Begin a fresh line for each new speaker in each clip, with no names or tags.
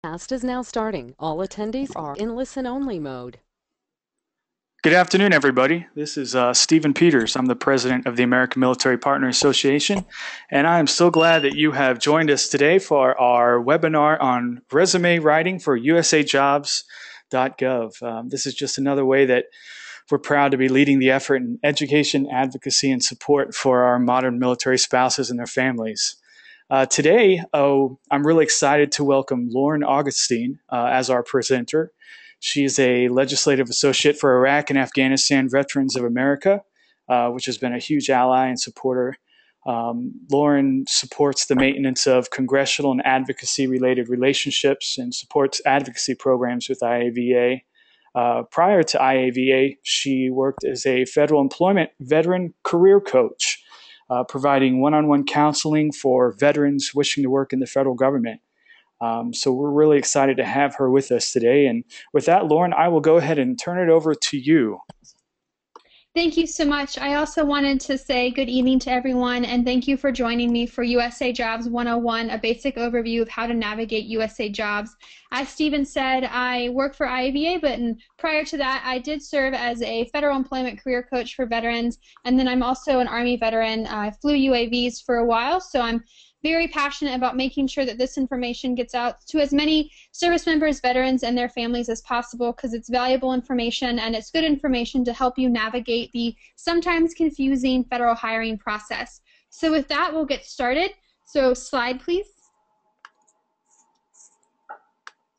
Cast is now starting. All attendees are in listen-only mode.
Good afternoon, everybody. This is Stephen Peters. I'm the president of the American Military Partner Association, and I am so glad that you have joined us today for our webinar on resume writing for USAJobs.gov. This is just another way that we're proud to be leading the effort in education, advocacy, and support for our modern military spouses and their families. Today, I'm really excited to welcome Lauren Augustine as our presenter. She's a legislative associate for Iraq and Afghanistan Veterans of America, which has been a huge ally and supporter. Lauren supports the maintenance of congressional and advocacy-related relationships and supports advocacy programs with IAVA. Prior to IAVA, she worked as a federal employment veteran career coach, providing one-on-one counseling for veterans wishing to work in the federal government. So we're really excited to have her with us today. And with that, Lauren, I will go ahead and turn it over to you.
Thank you so much. I also wanted to say good evening to everyone, and thank you for joining me for USA Jobs 101, a basic overview of how to navigate USA Jobs. As Stephen said, I work for IAVA, but prior to that, I did serve as a federal employment career coach for veterans, and then I'm also an Army veteran. I flew UAVs for a while, so I'm very passionate about making sure that this information gets out to as many service members, veterans, and their families as possible, because it's valuable information and it's good information to help you navigate the sometimes confusing federal hiring process. So with that, we'll get started. So slide, please.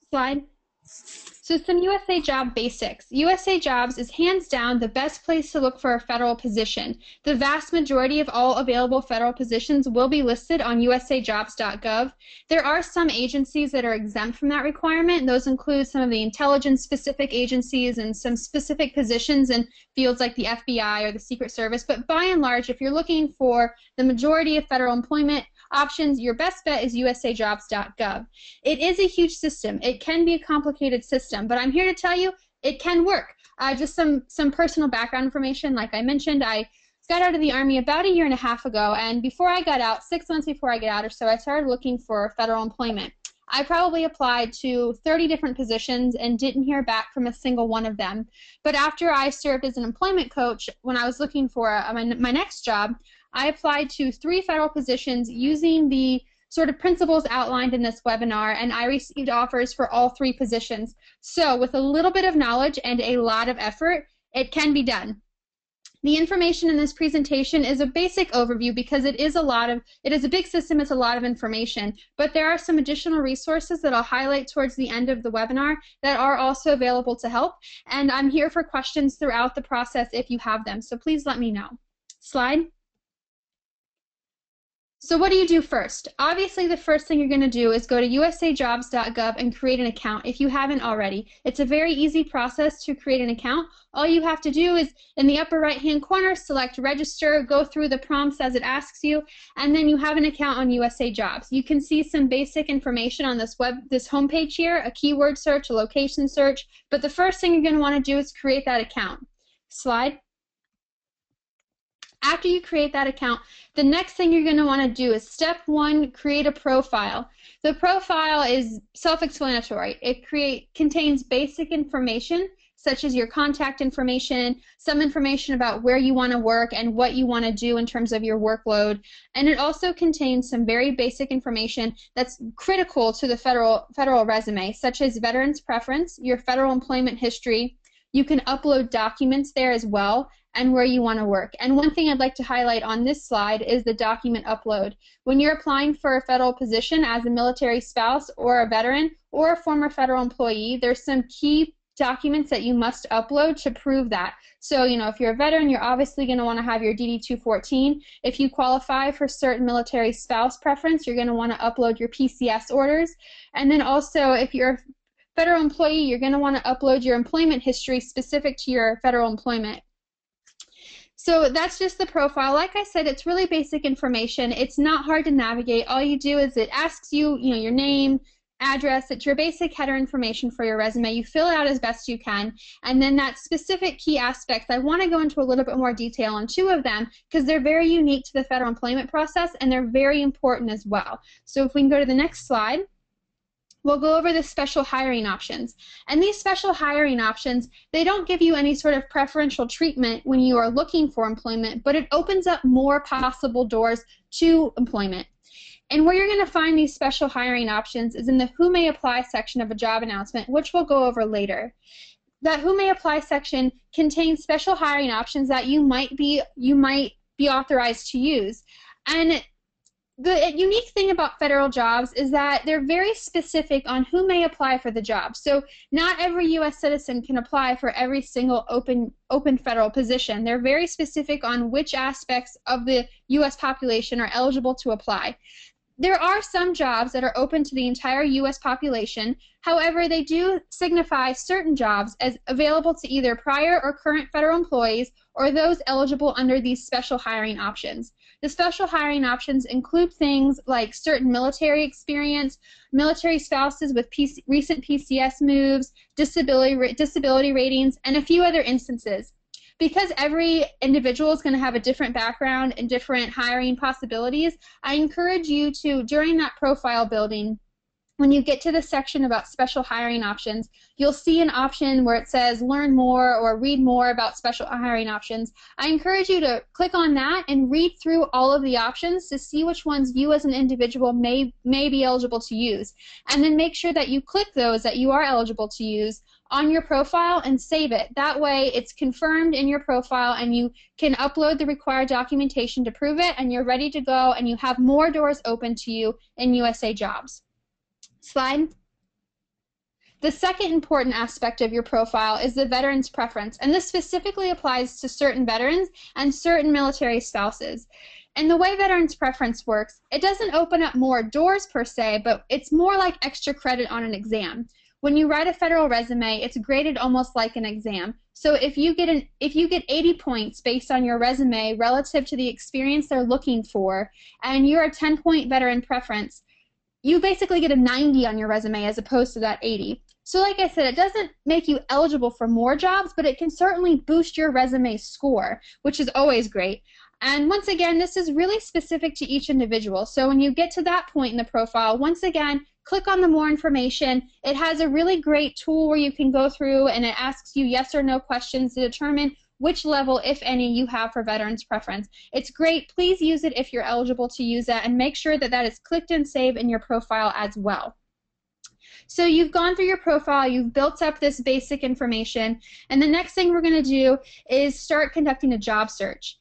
Slide. So some USA Job basics. USA Jobs is hands down the best place to look for a federal position. The vast majority of all available federal positions will be listed on USAJobs.gov. There are some agencies that are exempt from that requirement, and those include some of the intelligence-specific agencies and some specific positions in fields like the FBI or the Secret Service. But by and large, if you're looking for the majority of federal employment options, your best bet is USAJobs.gov. It is a huge system. It can be a complicated system, but I'm here to tell you it can work. Just some personal background information. Like I mentioned, I got out of the Army about a year and a half ago, and before I got out, 6 months before I got out or so, I started looking for federal employment. I probably applied to 30 different positions and didn't hear back from a single one of them. But after I served as an employment coach, when I was looking for my next job, I applied to 3 federal positions using the sort of principles outlined in this webinar, and I received offers for all 3 positions. So with a little bit of knowledge and a lot of effort, it can be done. The information in this presentation is a basic overview because it is a big system, it's a lot of information, but there are some additional resources that I'll highlight towards the end of the webinar that are also available to help, and I'm here for questions throughout the process if you have them, so please let me know. Slide. So what do you do first? Obviously, the first thing you're going to do is go to USAJobs.gov and create an account if you haven't already. It's a very easy process to create an account. All you have to do is, in the upper right-hand corner, select Register, go through the prompts as it asks you, and then you have an account on USA Jobs. You can see some basic information on this homepage here, a keyword search, a location search, but the first thing you're going to want to do is create that account. Slide. After you create that account, the next thing you're going to want to do is step 1, create a profile. The profile is self-explanatory. It contains basic information such as your contact information, some information about where you want to work and what you want to do in terms of your workload, and it also contains some very basic information that's critical to the federal resume, such as veterans preference, your federal employment history. You can upload documents there as well, and where you want to work. And one thing I'd like to highlight on this slide is the document upload. When you're applying for a federal position as a military spouse or a veteran or a former federal employee, there's some key documents that you must upload to prove that. So, if you're a veteran, you're obviously going to want to have your DD-214. If you qualify for certain military spouse preference, you're going to want to upload your PCS orders. And then also, if you're a federal employee, you're going to want to upload your employment history specific to your federal employment. So that's just the profile. Like I said, it's really basic information. It's not hard to navigate. All you do is it asks you, your name, address. It's your basic header information for your resume. You fill it out as best you can, and then that specific key aspects, I want to go into a little bit more detail on 2 of them because they're very unique to the federal employment process and they're very important as well. So if we can go to the next slide. we'll go over the special hiring options. And these special hiring options, they don't give you any sort of preferential treatment when you are looking for employment, but it opens up more possible doors to employment. And where you're going to find these special hiring options is in the Who May Apply section of a job announcement, which we'll go over later. That Who May Apply section contains special hiring options that you might be authorized to use. And the unique thing about federal jobs is that they're very specific on who may apply for the job. So not every U.S. citizen can apply for every single open federal position. They're very specific on which aspects of the U.S. population are eligible to apply. There are some jobs that are open to the entire U.S. population. However, they do signify certain jobs as available to either prior or current federal employees or those eligible under these special hiring options. The special hiring options include things like certain military experience, military spouses with recent PCS moves, disability ratings, and a few other instances. Because every individual is going to have a different background and different hiring possibilities, I encourage you to, during that profile building, when you get to the section about special hiring options, you'll see an option where it says learn more or read more about special hiring options. I encourage you to click on that and read through all of the options to see which ones you as an individual may be eligible to use. And then make sure that you click those that you are eligible to use on your profile and save it. That way it's confirmed in your profile and you can upload the required documentation to prove it and you're ready to go and you have more doors open to you in USA Jobs. Slide. The second important aspect of your profile is the veteran's preference, and this specifically applies to certain veterans and certain military spouses. And the way veterans preference works, it doesn't open up more doors per se, but it's more like extra credit on an exam. When you write a federal resume, it's graded almost like an exam. So if you get 80 points based on your resume relative to the experience they're looking for, and you're a 10-point veteran preference, you basically get a 90 on your resume as opposed to that 80. So like I said, it doesn't make you eligible for more jobs, but it can certainly boost your resume score, which is always great. And once again, this is really specific to each individual. So when you get to that point in the profile, once again, click on the more information. It has a really great tool where you can go through and it asks you yes or no questions to determine which level, if any, you have for veterans preference. It's great. Please use it if you're eligible to use that and make sure that that is clicked and saved in your profile as well. So you've gone through your profile, you've built up this basic information, and the next thing we're going to do is start conducting a job search.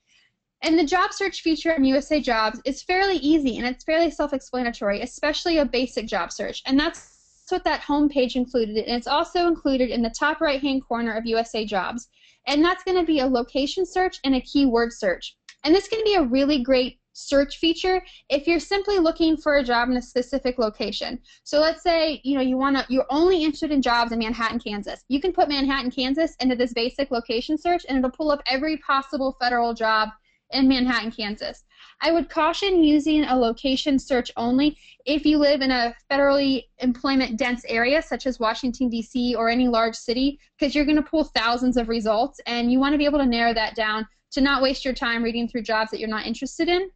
And the job search feature in USA Jobs is fairly easy and it's fairly self-explanatory, especially a basic job search. And that's what that home page included. And it's also included in the top right-hand corner of USA Jobs. And that's going to be a location search and a keyword search. And this can be a really great search feature if you're simply looking for a job in a specific location. So let's say you're only interested in jobs in Manhattan, Kansas. You can put Manhattan, Kansas into this basic location search and it'll pull up every possible federal job in Manhattan, Kansas. I would caution using a location search only if you live in a federally employment dense area such as Washington, D.C. or any large city, because you're going to pull thousands of results and you want to be able to narrow that down to not waste your time reading through jobs that you're not interested in.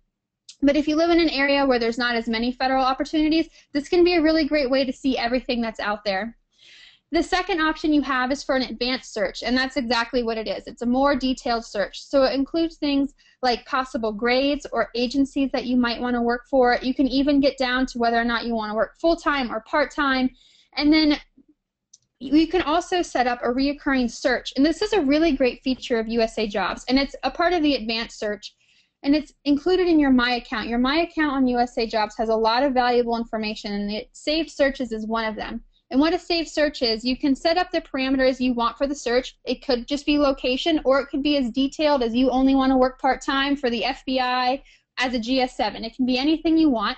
But if you live in an area where there's not as many federal opportunities, this can be a really great way to see everything that's out there. The second option you have is for an advanced search, and that's exactly what it is. It's a more detailed search. So it includes things like possible grades or agencies that you might want to work for. You can even get down to whether or not you want to work full-time or part-time. And then you can also set up a reoccurring search. And this is a really great feature of USA Jobs, and it's a part of the advanced search. And it's included in your My Account. Your My Account on USA Jobs has a lot of valuable information, and the saved searches is one of them. And what a saved search is, you can set up the parameters you want for the search. It could just be location, or it could be as detailed as you only want to work part-time for the FBI as a GS7. It can be anything you want.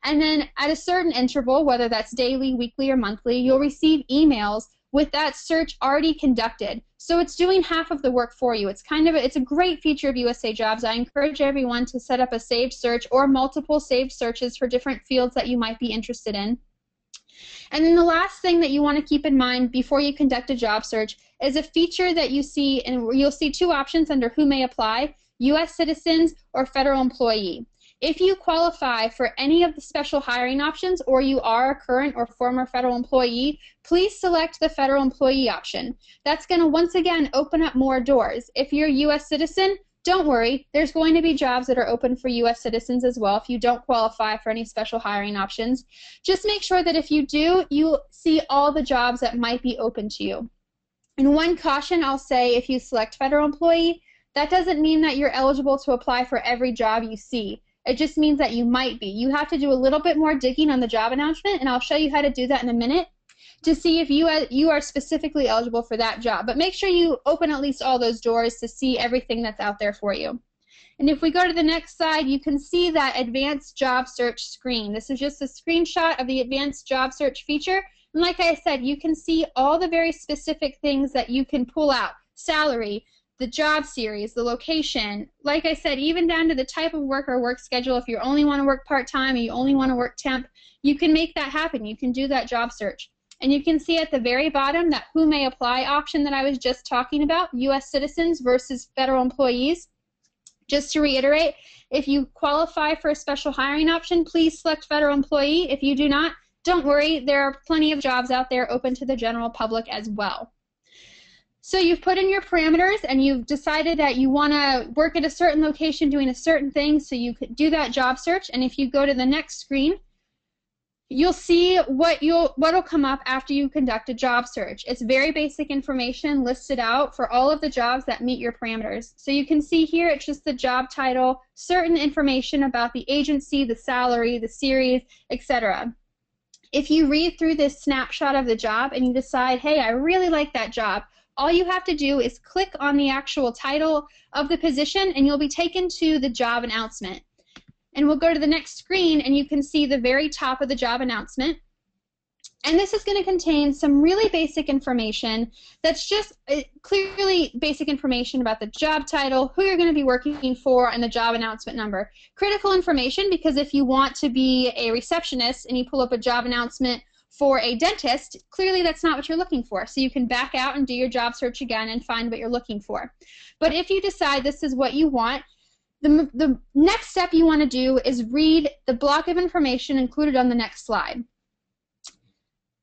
And then at a certain interval, whether that's daily, weekly, or monthly, you'll receive emails with that search already conducted. So it's doing half of the work for you. It's a great feature of USA Jobs. I encourage everyone to set up a saved search or multiple saved searches for different fields that you might be interested in. And then the last thing that you want to keep in mind before you conduct a job search is a feature that you see, and you'll see two options under Who May Apply, U.S. citizens or federal employee. If you qualify for any of the special hiring options, or you are a current or former federal employee, please select the federal employee option. That's going to once again open up more doors. If you're a U.S. citizen, don't worry, there's going to be jobs that are open for U.S. citizens as well if you don't qualify for any special hiring options. Just make sure that if you do, you see all the jobs that might be open to you. And one caution I'll say, if you select federal employee, that doesn't mean that you're eligible to apply for every job you see. It just means that you might be. You have to do a little bit more digging on the job announcement, and I'll show you how to do that in a minute to see if you are specifically eligible for that job. But make sure you open at least all those doors to see everything that's out there for you. And if we go to the next slide, you can see that advanced job search screen. This is just a screenshot of the advanced job search feature. And like I said, you can see all the very specific things that you can pull out. Salary, the job series, the location, like I said, even down to the type of work or work schedule. If you only want to work part-time or you only want to work temp, you can make that happen. You can do that job search. And you can see at the very bottom that who may apply option that I was just talking about, U.S. citizens versus federal employees. Just to reiterate, if you qualify for a special hiring option, please select federal employee. If you do not, don't worry, there are plenty of jobs out there open to the general public as well. So you've put in your parameters and you've decided that you want to work at a certain location doing a certain thing, so you could do that job search. And if you go to the next screen, you'll see what'll come up after you conduct a job search. It's very basic information listed out for all of the jobs that meet your parameters. So you can see here it's just the job title, certain information about the agency, the salary, the series, etc. If you read through this snapshot of the job and you decide, hey, I really like that job, all you have to do is click on the actual title of the position and you'll be taken to the job announcement. And we'll go to the next screen and you can see the very top of the job announcement. And this is going to contain some really basic information that's just clearly basic information about the job title, who you're going to be working for, and the job announcement number. Critical information, because if you want to be a receptionist and you pull up a job announcement for a dentist, clearly that's not what you're looking for. So you can back out and do your job search again and find what you're looking for. But if you decide this is what you want, the next step you want to do is read the block of information included on the next slide.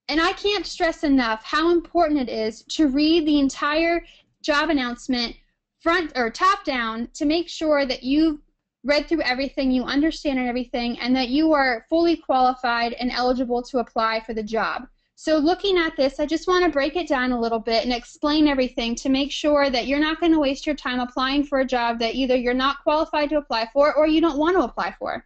And I can't stress enough how important it is to read the entire job announcement front or top down to make sure that you've read through everything, you understand everything, and that you are fully qualified and eligible to apply for the job. So looking at this, I just want to break it down a little bit and explain everything to make sure that you're not going to waste your time applying for a job that either you're not qualified to apply for or you don't want to apply for.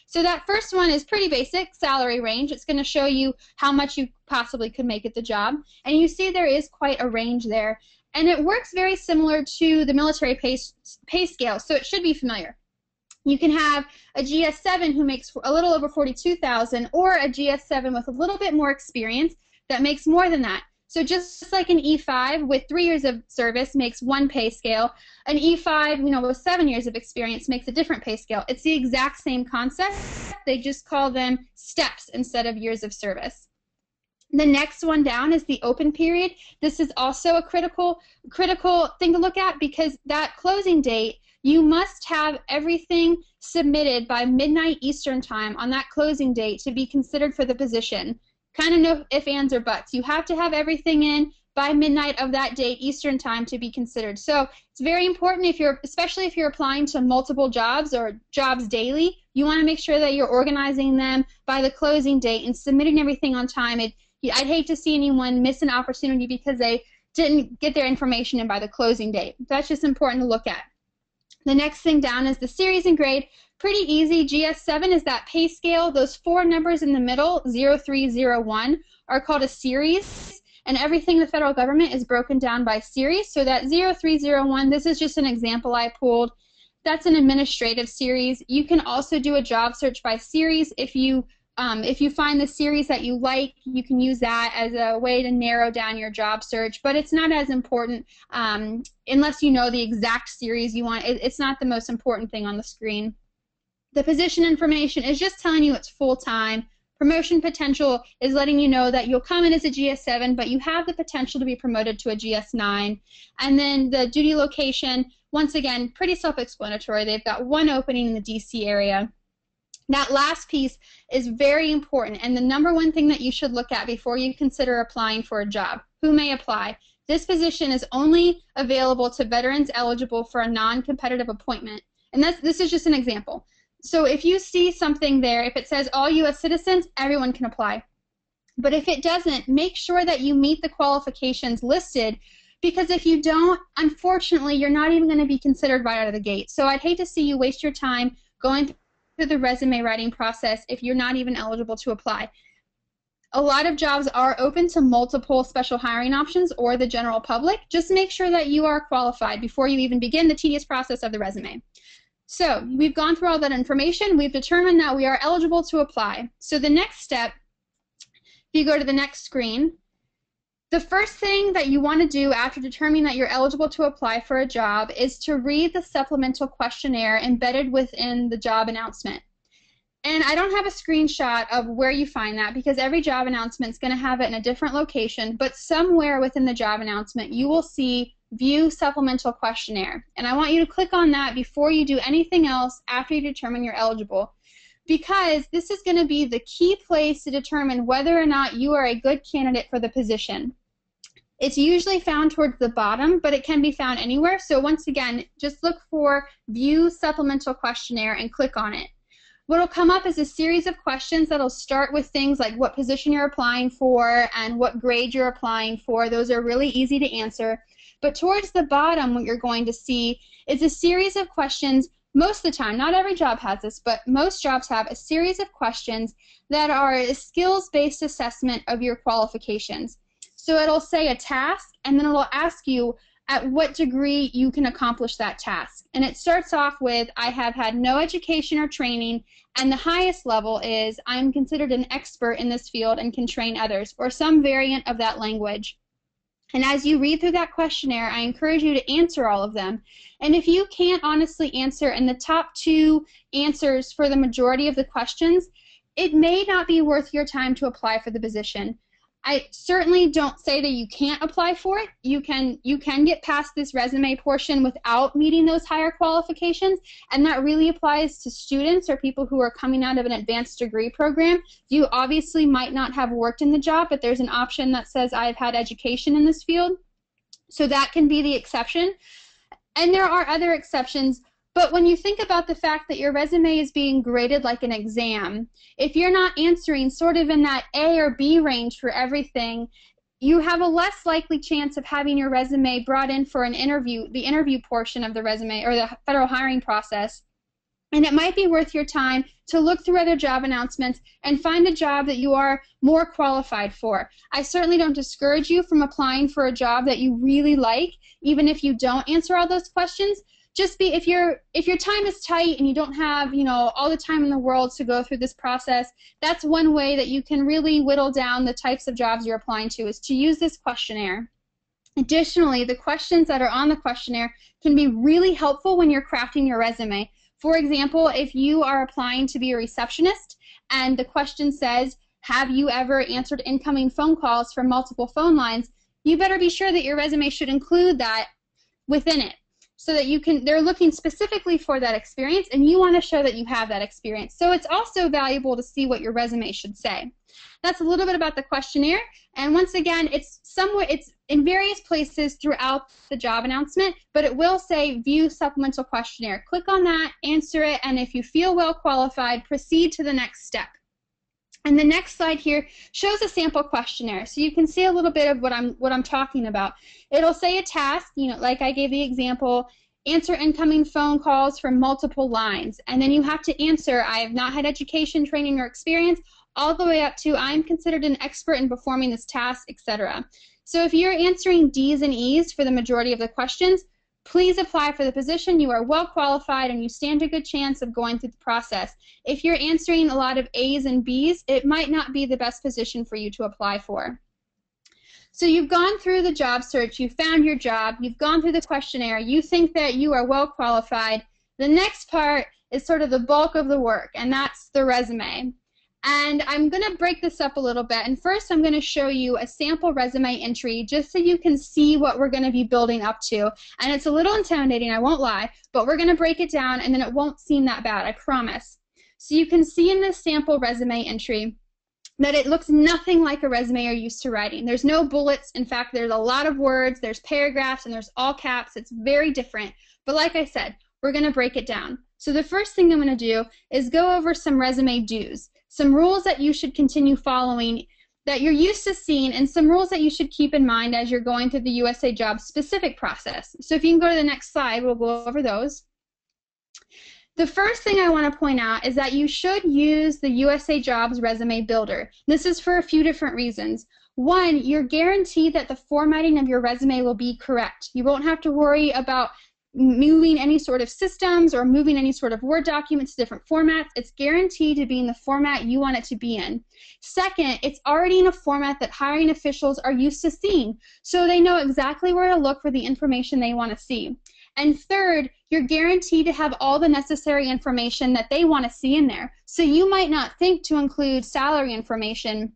So that first one is pretty basic, salary range. It's going to show you how much you possibly could make at the job. And you see there is quite a range there. And it works very similar to the military pay scale, so it should be familiar. You can have a GS7 who makes a little over $42,000 or a GS7 with a little bit more experience that makes more than that. So just like an E5 with 3 years of service makes one pay scale, an E5 with 7 years of experience makes a different pay scale. It's the exact same concept. They just call them steps instead of years of service. The next one down is the open period. This is also a critical thing to look at, because that closing date, you must have everything submitted by midnight Eastern time on that closing date to be considered for the position. Kind of no ifs, ands, or buts. You have to have everything in by midnight of that date Eastern time to be considered. So it's very important, especially if you're applying to multiple jobs or jobs daily, you want to make sure that you're organizing them by the closing date and submitting everything on time. I'd hate to see anyone miss an opportunity because they didn't get their information in by the closing date. That's just important to look at. The next thing down is the series and grade. Pretty easy. GS7 is that pay scale. Those 4 numbers in the middle, 0301, are called a series. And everything in the federal government is broken down by series. So that 0301, this is just an example I pulled. That's an administrative series. You can also do a job search by series. If you find the series that you like, you can use that as a way to narrow down your job search, but it's not as important unless you know the exact series you want. It's not the most important thing on the screen. The position information is just telling you it's full-time. Promotion potential is letting you know that you'll come in as a GS7, but you have the potential to be promoted to a GS9. And then the duty location, once again, pretty self-explanatory. They've got one opening in the DC area. That last piece is very important, and the #1 thing that you should look at before you consider applying for a job. Who may apply? This position is only available to veterans eligible for a non-competitive appointment. And this is just an example. So if you see something there, if it says all U.S. citizens, everyone can apply. But if it doesn't, make sure that you meet the qualifications listed, because if you don't, unfortunately, you're not even going to be considered right out of the gate. So I'd hate to see you waste your time going through the resume writing process if you're not even eligible to apply. A lot of jobs are open to multiple special hiring options or the general public. Just make sure that you are qualified before you even begin the tedious process of the resume. So we've gone through all that information. We've determined that we are eligible to apply. So the next step, if you go to the next screen, the first thing that you want to do after determining that you're eligible to apply for a job is to read the supplemental questionnaire embedded within the job announcement. And I don't have a screenshot of where you find that because every job announcement is going to have it in a different location, but somewhere within the job announcement you will see View Supplemental Questionnaire. And I want you to click on that before you do anything else after you determine you're eligible, because this is going to be the key place to determine whether or not you are a good candidate for the position. It's usually found towards the bottom, but it can be found anywhere. So once again, just look for View Supplemental Questionnaire and click on it. What will come up is a series of questions that will start with things like what position you're applying for and what grade you're applying for. Those are really easy to answer. But towards the bottom, what you're going to see is a series of questions. Most of the time, not every job has this, but most jobs have a series of questions that are a skills-based assessment of your qualifications. So it'll say a task, and then it'll ask you at what degree you can accomplish that task. And it starts off with, I have had no education or training, and the highest level is, I am considered an expert in this field and can train others, or some variant of that language. And as you read through that questionnaire, I encourage you to answer all of them. And if you can't honestly answer in the top 2 answers for the majority of the questions, it may not be worth your time to apply for the position. I certainly don't say that you can't apply for it. You can get past this resume portion without meeting those higher qualifications, and that really applies to students or people who are coming out of an advanced degree program. You obviously might not have worked in the job, but there's an option that says I've had education in this field, so that can be the exception. And there are other exceptions. But when you think about the fact that your resume is being graded like an exam, if you're not answering sort of in that A or B range for everything, you have a less likely chance of having your resume brought in for an interview, the interview portion of the resume or the federal hiring process. And it might be worth your time to look through other job announcements and find a job that you are more qualified for. I certainly don't discourage you from applying for a job that you really like, even if you don't answer all those questions. Just be, if your time is tight and you don't have, all the time in the world to go through this process, that's one way that you can really whittle down the types of jobs you're applying to, is to use this questionnaire. Additionally, the questions that are on the questionnaire can be really helpful when you're crafting your resume. For example, if you are applying to be a receptionist and the question says, have you ever answered incoming phone calls from multiple phone lines, you better be sure that your resume should include that within it, so that they're looking specifically for that experience, and you want to show that you have that experience. So it's also valuable to see what your resume should say. That's a little bit about the questionnaire, and once again, it's in various places throughout the job announcement, but it will say View Supplemental Questionnaire. Click on that, answer it, and if you feel well qualified, proceed to the next step. And the next slide here shows a sample questionnaire, so you can see a little bit of what I'm talking about. It'll say a task, like I gave the example, answer incoming phone calls from multiple lines, and then you have to answer, I have not had education, training, or experience, all the way up to I'm considered an expert in performing this task, etc. So if you're answering D's and E's for the majority of the questions, please apply for the position. You are well qualified and you stand a good chance of going through the process. If you're answering a lot of A's and B's, it might not be the best position for you to apply for. So you've gone through the job search, you've found your job, you've gone through the questionnaire, you think that you are well qualified. The next part is sort of the bulk of the work, and that's the resume. And I'm going to break this up a little bit, and first I'm going to show you a sample resume entry just so you can see what we're going to be building up to. And it's a little intimidating, I won't lie, but we're going to break it down and then it won't seem that bad, I promise. So you can see in this sample resume entry that it looks nothing like a resume you're used to writing. There's no bullets. In fact, there's a lot of words, there's paragraphs, and there's all caps. It's very different. But like I said, we're going to break it down. So the first thing I'm going to do is go over some resume do's, some rules that you should continue following that you're used to seeing, and some rules that you should keep in mind as you're going through the USA Jobs specific process. So if you can go to the next slide, we'll go over those. The first thing I want to point out is that you should use the USA Jobs Resume Builder. This is for a few different reasons. One, you're guaranteed that the formatting of your resume will be correct. You won't have to worry about moving any sort of systems or moving any sort of Word documents to different formats. It's guaranteed to be in the format you want it to be in. Second, it's already in a format that hiring officials are used to seeing, so they know exactly where to look for the information they want to see. And third, you're guaranteed to have all the necessary information that they want to see in there. So you might not think to include salary information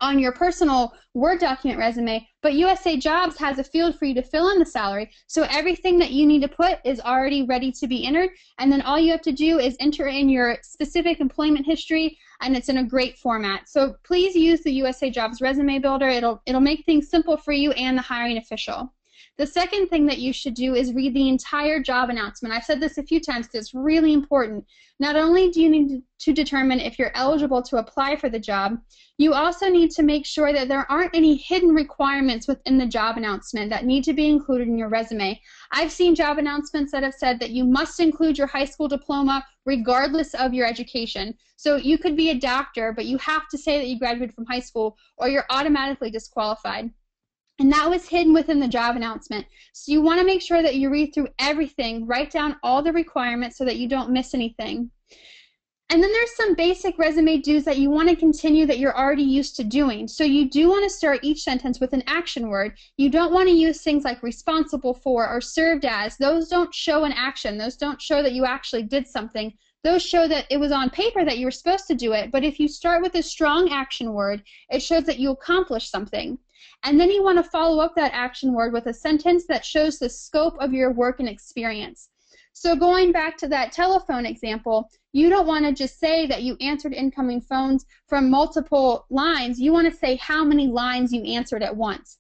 on your personal Word document resume, but USA Jobs has a field for you to fill in the salary, so everything that you need to put is already ready to be entered, and then all you have to do is enter in your specific employment history, and it's in a great format. So please use the USA Jobs Resume Builder. It'll make things simple for you and the hiring official. The second thing that you should do is read the entire job announcement. I've said this a few times because it's really important. Not only do you need to determine if you're eligible to apply for the job, you also need to make sure that there aren't any hidden requirements within the job announcement that need to be included in your resume. I've seen job announcements that have said that you must include your high school diploma regardless of your education. So you could be a doctor, but you have to say that you graduated from high school or you're automatically disqualified. And that was hidden within the job announcement. So you want to make sure that you read through everything, write down all the requirements so that you don't miss anything. And then there's some basic resume do's that you want to continue that you're already used to doing. So you do want to start each sentence with an action word. You don't want to use things like responsible for or served as. Those don't show an action. Those don't show that you actually did something. Those show that it was on paper that you were supposed to do it. But if you start with a strong action word, it shows that you accomplished something. And then you want to follow up that action word with a sentence that shows the scope of your work and experience. So going back to that telephone example, you don't want to just say that you answered incoming phones from multiple lines. You want to say how many lines you answered at once.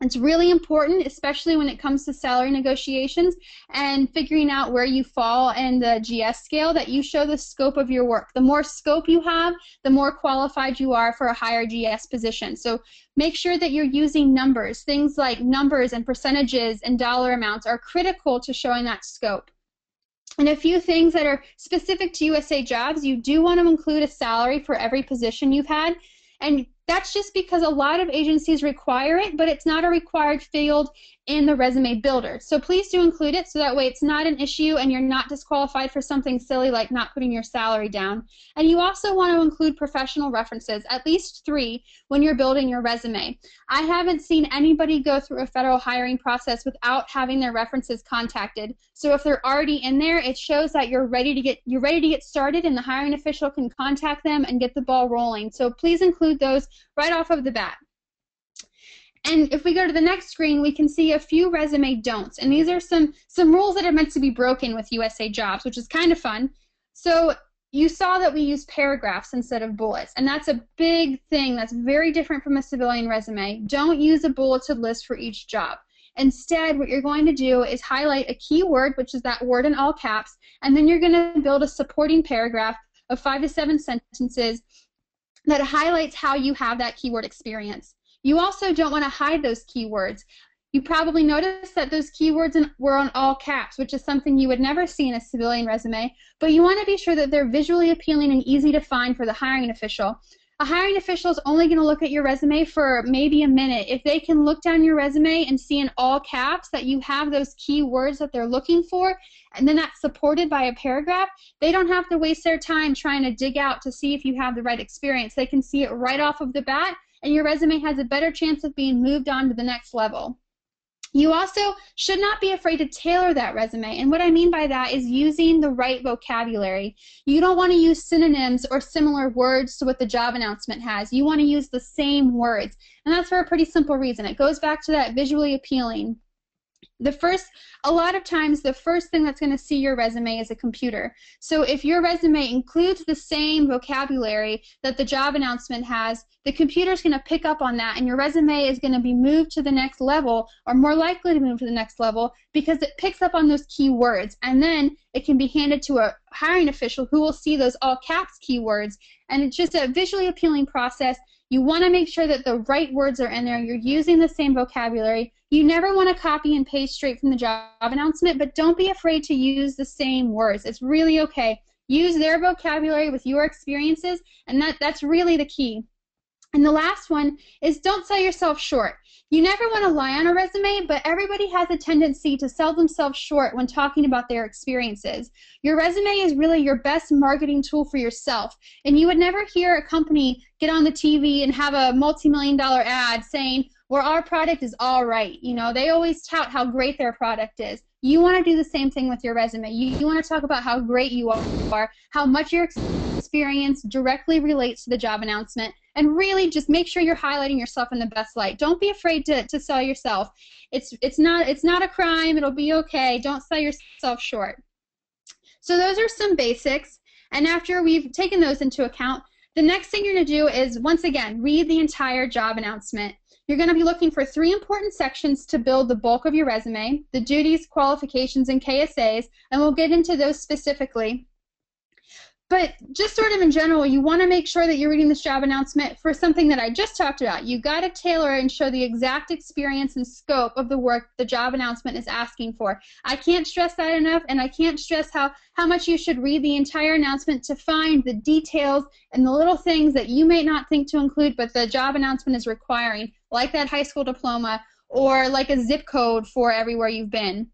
It's really important, especially when it comes to salary negotiations and figuring out where you fall in the GS scale, that you show the scope of your work. The more scope you have, the more qualified you are for a higher GS position. So make sure that you're using numbers. Things like numbers and percentages and dollar amounts are critical to showing that scope. And a few things that are specific to USA Jobs, you do want to include a salary for every position you've had. And that's just because a lot of agencies require it, but it's not a required field in the resume builder. So please do include it so that way it's not an issue and you're not disqualified for something silly like not putting your salary down. And you also want to include professional references, at least 3, when you're building your resume. I haven't seen anybody go through a federal hiring process without having their references contacted. So if they're already in there, it shows that you're ready to get started, and the hiring official can contact them and get the ball rolling. So please include those right off of the bat. And if we go to the next screen, we can see a few resume don'ts. And these are some rules that are meant to be broken with USA Jobs, which is kind of fun. So you saw that we use paragraphs instead of bullets. And that's a big thing. That's very different from a civilian resume. Don't use a bulleted list for each job. Instead, what you're going to do is highlight a key word, which is that word in all caps, and then you're going to build a supporting paragraph of 5 to 7 sentences that highlights how you have that keyword experience. You also don't want to hide those keywords. You probably noticed that those keywords were on all caps, which is something you would never see in a civilian resume, but you want to be sure that they're visually appealing and easy to find for the hiring official. A hiring official is only going to look at your resume for maybe a minute. If they can look down your resume and see in all caps that you have those keywords that they're looking for, and then that's supported by a paragraph, they don't have to waste their time trying to dig out to see if you have the right experience. They can see it right off of the bat, and your resume has a better chance of being moved on to the next level. You also should not be afraid to tailor that resume, and what I mean by that is using the right vocabulary. You don't want to use synonyms or similar words to what the job announcement has. You want to use the same words, and that's for a pretty simple reason. It goes back to that visually appealing. A lot of times the first thing that's going to see your resume is a computer. So if your resume includes the same vocabulary that the job announcement has, the computer's going to pick up on that, and your resume is going to be moved to the next level, or more likely to move to the next level, because it picks up on those keywords, and then it can be handed to a hiring official who will see those all caps keywords, and it's just a visually appealing process. You want to make sure that the right words are in there. You're using the same vocabulary. You never want to copy and paste straight from the job announcement, but don't be afraid to use the same words. It's really okay. Use their vocabulary with your experiences, and that's really the key. And the last one is don't sell yourself short. You never want to lie on a resume, but everybody has a tendency to sell themselves short when talking about their experiences. Your resume is really your best marketing tool for yourself, and you would never hear a company get on the TV and have a multi-million-dollar ad saying, well, our product is all right. You know, they always tout how great their product is. You want to do the same thing with your resume. You want to talk about how great you are, how much your experience directly relates to the job announcement, and really just make sure you're highlighting yourself in the best light. Don't be afraid to sell yourself. It's not a crime. It'll be okay. Don't sell yourself short. So those are some basics, and after we've taken those into account, the next thing you're going to do is, once again, read the entire job announcement. You're going to be looking for 3 important sections to build the bulk of your resume: the duties, qualifications, and KSAs, and we'll get into those specifically. But just sort of in general, you want to make sure that you're reading this job announcement for something that I just talked about. You got to tailor and show the exact experience and scope of the work the job announcement is asking for. I can't stress that enough, and I can't stress how much you should read the entire announcement to find the details and the little things that you may not think to include, but the job announcement is requiring, like that high school diploma or like a zip code for everywhere you've been.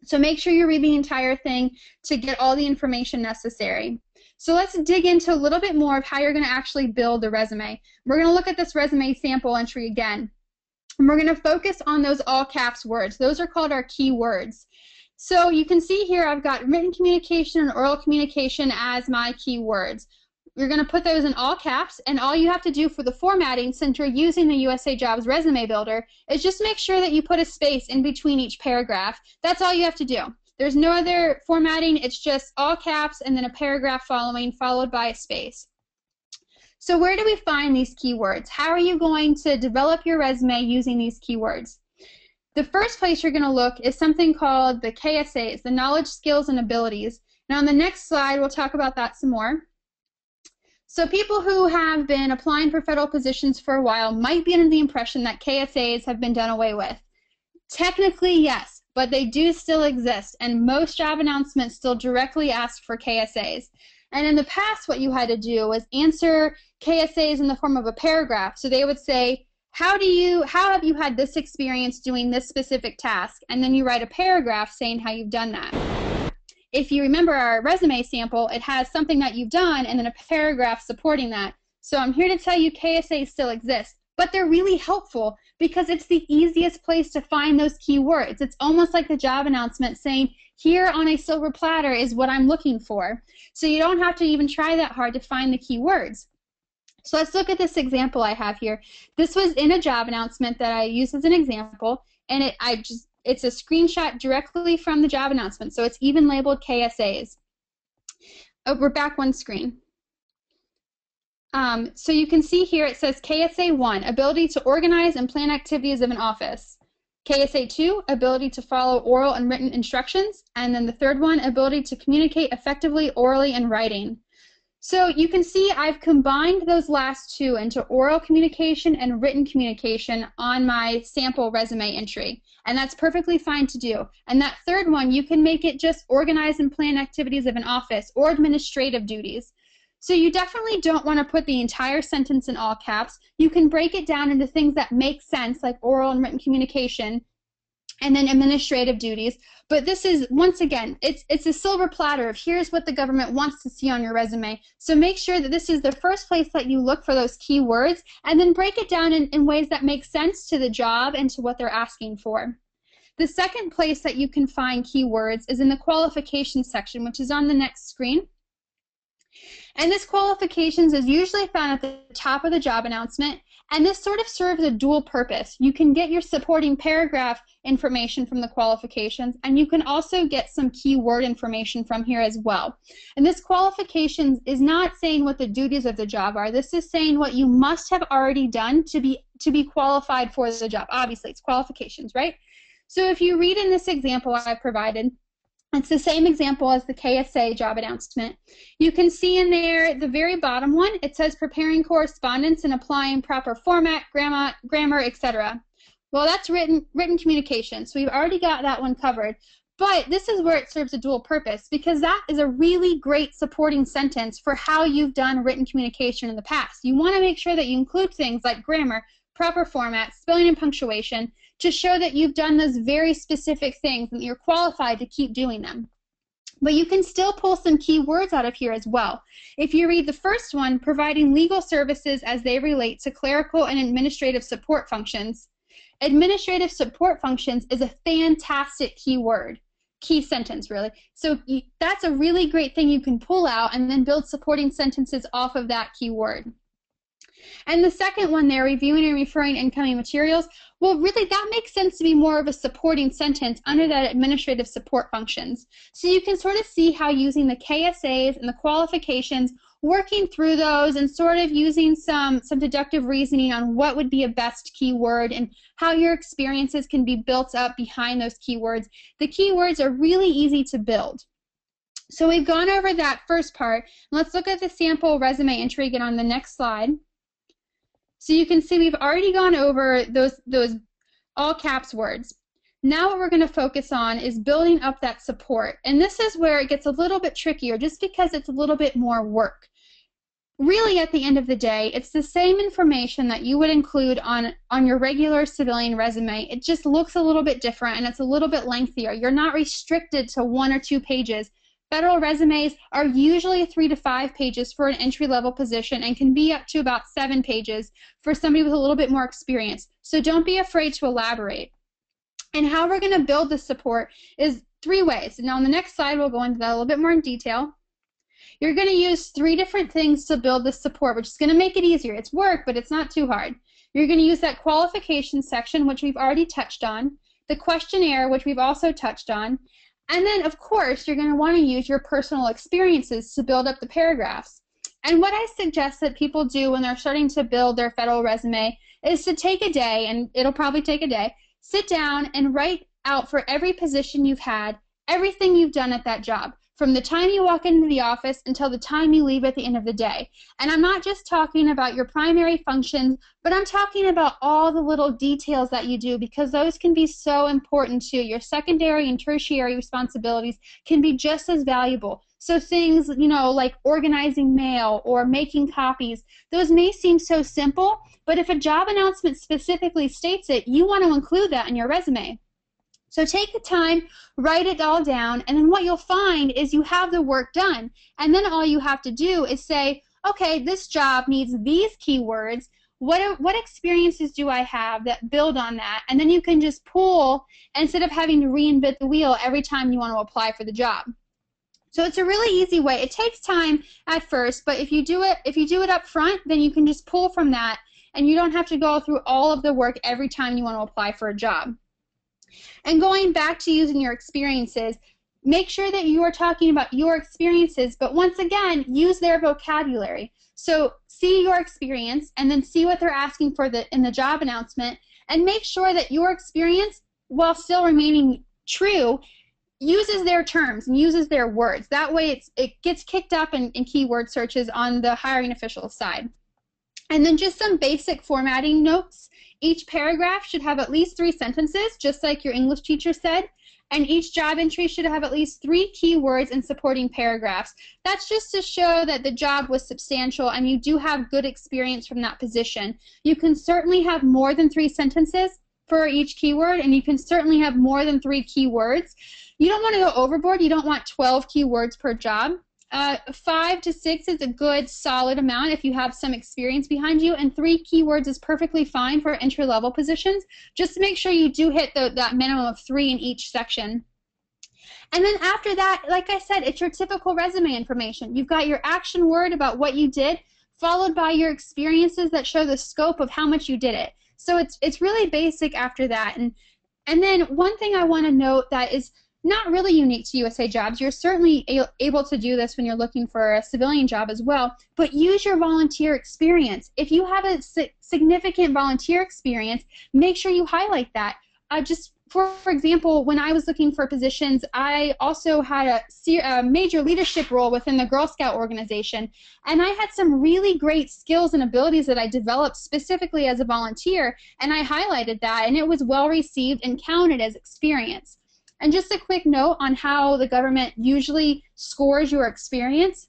So make sure you read the entire thing to get all the information necessary. So let's dig into a little bit more of how you're going to actually build the resume. We're going to look at this resume sample entry again, and we're going to focus on those all caps words. Those are called our key words. So you can see here I've got written communication and oral communication as my key words. You're going to put those in all caps, and all you have to do for the formatting, since you're using the USA Jobs Resume Builder, is just make sure that you put a space in between each paragraph. That's all you have to do. There's no other formatting. It's just all caps and then a paragraph following, followed by a space. So where do we find these keywords? How are you going to develop your resume using these keywords? The first place you're going to look is something called the KSAs, the knowledge, skills, and abilities. Now on the next slide, we'll talk about that some more. So people who have been applying for federal positions for a while might be under the impression that KSAs have been done away with. Technically, yes, but they do still exist, and most job announcements still directly ask for KSAs. And in the past, what you had to do was answer KSAs in the form of a paragraph. So they would say, how have you had this experience doing this specific task? And then you write a paragraph saying how you've done that. If you remember our resume sample, it has something that you've done and then a paragraph supporting that. So I'm here to tell you KSAs still exist, but they're really helpful because it's the easiest place to find those keywords. It's almost like the job announcement saying, here on a silver platter is what I'm looking for. So you don't have to even try that hard to find the keywords. So let's look at this example I have here. This was in a job announcement that I used as an example, and it's a screenshot directly from the job announcement, so it's even labeled KSAs. Oh, we're back one screen. So you can see here it says KSA 1, ability to organize and plan activities of an office. KSA 2, ability to follow oral and written instructions. And then the third one, ability to communicate effectively orally and writing. So you can see I've combined those last two into oral communication and written communication on my sample resume entry. And that's perfectly fine to do. And that third one, you can make it just organize and plan activities of an office or administrative duties. So you definitely don't want to put the entire sentence in all caps. You can break it down into things that make sense, like oral and written communication, and then administrative duties. But this is, once again, it's a silver platter of here's what the government wants to see on your resume. So make sure that this is the first place that you look for those key words, and then break it down in ways that make sense to the job and to what they're asking for. The second place that you can find keywords is in the qualifications section, which is on the next screen. And this qualifications is usually found at the top of the job announcement, And this sort of serves a dual purpose. You can get your supporting paragraph information from the qualifications, and you can also get some keyword information from here as well. And this qualifications is not saying what the duties of the job are. This is saying what you must have already done to be qualified for the job. Obviously, it's qualifications, right? So if you read in this example I've provided, it's the same example as the KSA job announcement. You can see in there, the very bottom one, it says preparing correspondence and applying proper format, grammar, etc. Well, that's written communication, so we've already got that one covered. But this is where it serves a dual purpose, because that is a really great supporting sentence for how you've done written communication in the past. You want to make sure that you include things like grammar, proper format, spelling and punctuation, to show that you've done those very specific things and you're qualified to keep doing them. But you can still pull some key words out of here as well. If you read the first one, providing legal services as they relate to clerical and administrative support functions. Administrative support functions is a fantastic key sentence really. So that's a really great thing you can pull out and then build supporting sentences off of that keyword. And the second one there, reviewing and referring incoming materials, well, really that makes sense to be more of a supporting sentence under that administrative support functions. So you can sort of see how using the KSAs and the qualifications, working through those and sort of using some deductive reasoning on what would be a best keyword and how your experiences can be built up behind those keywords. The keywords are really easy to build. So we've gone over that first part. Let's look at the sample resume entry again on the next slide. So you can see we've already gone over those all caps words. Now what we're going to focus on is building up that support. And this is where it gets a little bit trickier just because it's a little bit more work. Really, at the end of the day, it's the same information that you would include on your regular civilian resume. It just looks a little bit different and it's a little bit lengthier. You're not restricted to 1 or 2 pages. Federal resumes are usually 3 to 5 pages for an entry-level position and can be up to about 7 pages for somebody with a little bit more experience. So don't be afraid to elaborate. And how we're going to build this support is 3 ways. Now on the next slide we'll go into that a little bit more in detail. You're going to use 3 different things to build this support, which is going to make it easier. It's work, but it's not too hard. You're going to use that qualifications section, which we've already touched on, the questionnaire, which we've also touched on, and then, of course, you're going to want to use your personal experiences to build up the paragraphs. And what I suggest that people do when they're starting to build their federal resume is to take a day, and it'll probably take a day, sit down and write out for every position you've had, everything you've done at that job, from the time you walk into the office until the time you leave at the end of the day. And I'm not just talking about your primary functions, but I'm talking about all the little details that you do, because those can be so important too. Your secondary and tertiary responsibilities can be just as valuable. So things, you know, like organizing mail or making copies, those may seem so simple, but if a job announcement specifically states it, you want to include that in your resume. So take the time, write it all down, and then what you'll find is you have the work done. And then all you have to do is say, okay, this job needs these keywords. What experiences do I have that build on that? And then you can just pull instead of having to reinvent the wheel every time you want to apply for the job. So it's a really easy way. It takes time at first, but if you do it up front, then you can just pull from that, and you don't have to go through all of the work every time you want to apply for a job. And going back to using your experiences, make sure that you are talking about your experiences, but once again, use their vocabulary. So see your experience and then see what they're asking for in the job announcement, and make sure that your experience, while still remaining true, uses their terms and uses their words. That way it gets kicked up in keyword searches on the hiring official side. And then just some basic formatting notes. Each paragraph should have at least 3 sentences, just like your English teacher said, and each job entry should have at least 3 keywords and supporting paragraphs. That's just to show that the job was substantial and you do have good experience from that position. You can certainly have more than 3 sentences for each keyword, and you can certainly have more than 3 keywords. You don't want to go overboard. You don't want 12 keywords per job. 5 to 6 is a good solid amount if you have some experience behind you, and 3 keywords is perfectly fine for entry-level positions. Just make sure you do hit that minimum of 3 in each section. And then after that, like I said, it's your typical resume information. You've got your action word about what you did. followed by your experiences that show the scope of how much you did it. So it's really basic after that. And then one thing I want to note that is not really unique to USA Jobs. You're certainly able to do this when you're looking for a civilian job as well, but use your volunteer experience. If you have a significant volunteer experience, make sure you highlight that. Just for example, when I was looking for positions, I also had a major leadership role within the Girl Scout organization, and I had some really great skills and abilities that I developed specifically as a volunteer, and I highlighted that, and it was well received and counted as experience. And just a quick note on how the government usually scores your experience.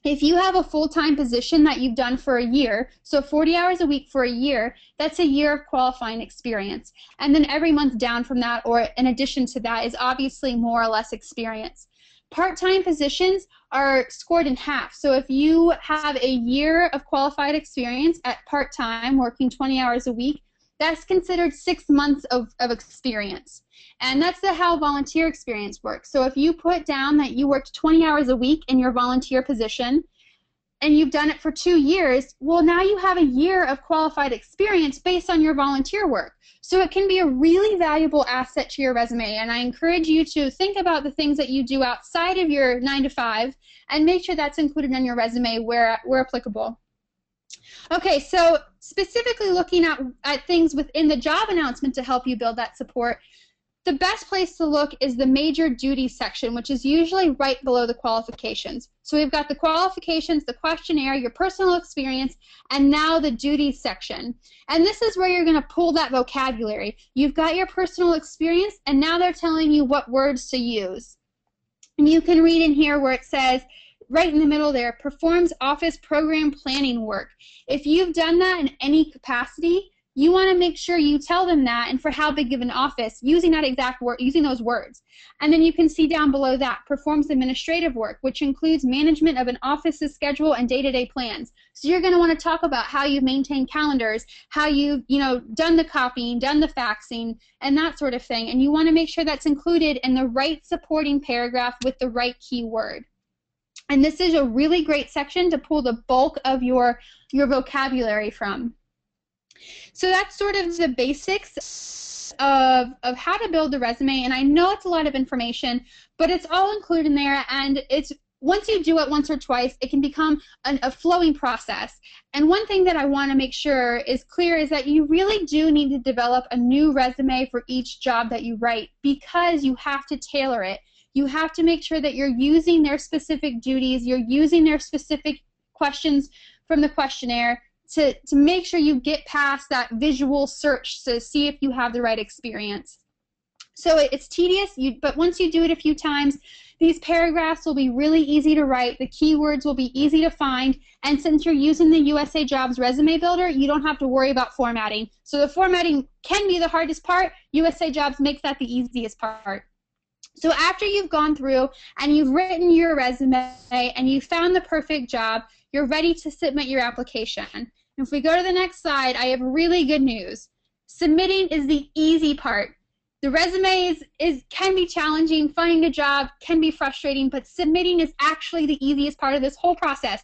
If you have a full-time position that you've done for a year, so 40 hours a week for a year, that's a year of qualifying experience. And then every month down from that, or in addition to that, is obviously more or less experience. Part-time positions are scored in half. So if you have a year of qualified experience at part-time, working 20 hours a week, that's considered 6 months of experience. And that's how volunteer experience works. So if you put down that you worked 20 hours a week in your volunteer position and you've done it for 2 years, well, now you have a year of qualified experience based on your volunteer work. So it can be a really valuable asset to your resume, and I encourage you to think about the things that you do outside of your 9 to 5 and make sure that's included in your resume where applicable. Okay, so specifically looking at things within the job announcement to help you build that support, the best place to look is the major duties section, which is usually right below the qualifications. So we've got the qualifications, the questionnaire, your personal experience, and now the duties section. And this is where you're going to pull that vocabulary. You've got your personal experience, and now they're telling you what words to use. And you can read in here where it says, right in the middle there, performs office program planning work. If you've done that in any capacity, you want to make sure you tell them that and for how big of an office, using that exact word, using those words. And then you can see down below that, performs administrative work, which includes management of an office's schedule and day-to-day plans. So you're going to want to talk about how you maintain calendars, how you've done the copying, done the faxing, and that sort of thing. And you want to make sure that's included in the right supporting paragraph with the right keyword. And this is a really great section to pull the bulk of your vocabulary from. So that's sort of the basics of how to build the resume, and I know it's a lot of information, but it's all included in there, and it's once you do it once or twice, it can become a flowing process. And one thing that I want to make sure is clear is that you really do need to develop a new resume for each job that you write, because you have to tailor it. You have to make sure that you're using their specific duties, you're using their specific questions from the questionnaire to make sure you get past that visual search to see if you have the right experience. So it's tedious, but once you do it a few times, these paragraphs will be really easy to write, the keywords will be easy to find, and since you're using the USA Jobs Resume Builder, you don't have to worry about formatting. So the formatting can be the hardest part. USA Jobs makes that the easiest part. So after you've gone through and you've written your resume and you found the perfect job, you're ready to submit your application. And if we go to the next slide, I have really good news. Submitting is the easy part. The resume can be challenging, finding a job can be frustrating, but submitting is actually the easiest part of this whole process.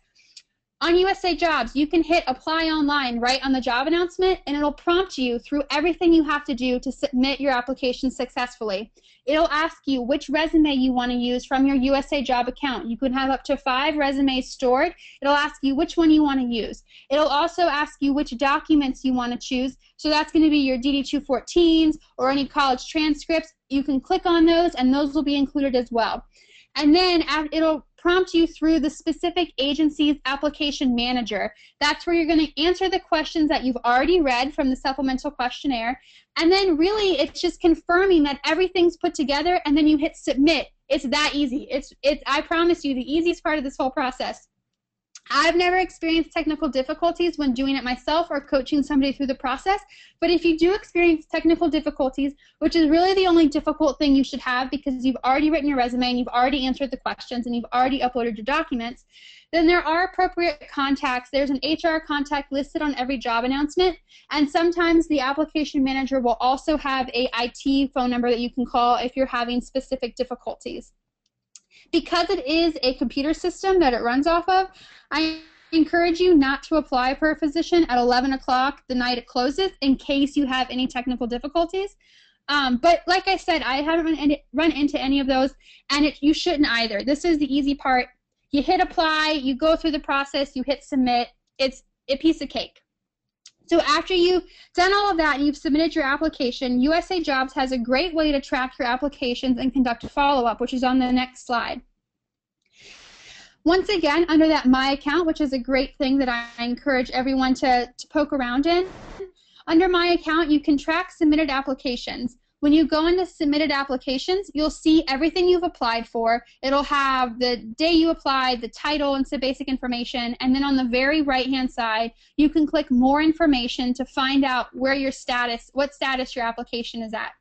On USA Jobs, you can hit apply online right on the job announcement, and it'll prompt you through everything you have to do to submit your application successfully. It'll ask you which resume you want to use from your USA Job account. You can have up to 5 resumes stored. It'll ask you which one you want to use. It'll also ask you which documents you want to choose. So that's going to be your DD-214s or any college transcripts. You can click on those, and those will be included as well. And then it'll prompt you through the specific agency's application manager. That's where you're going to answer the questions that you've already read from the supplemental questionnaire. And then really it's just confirming that everything's put together, and then you hit submit. It's that easy. It's I promise you, the easiest part of this whole process. I've never experienced technical difficulties when doing it myself or coaching somebody through the process, but if you do experience technical difficulties, which is really the only difficult thing you should have because you've already written your resume and you've already answered the questions and you've already uploaded your documents, then there are appropriate contacts. There's an HR contact listed on every job announcement, and sometimes the application manager will also have a IT phone number that you can call if you're having specific difficulties. Because it is a computer system that it runs off of, I encourage you not to apply for a position at 11 o'clock the night it closes in case you have any technical difficulties. But like I said, I haven't run into any of those, and you shouldn't either. This is the easy part. You hit apply, you go through the process, you hit submit. It's a piece of cake. So after you've done all of that and you've submitted your application, USA Jobs has a great way to track your applications and conduct a follow-up, which is on the next slide. Once again, under that My Account, which is a great thing that I encourage everyone to poke around in, under My Account, you can track submitted applications. When you go into submitted applications, you'll see everything you've applied for. It'll have the day you applied, the title, and some basic information. And then on the very right-hand side, you can click More Information to find out where your status, what status your application is at.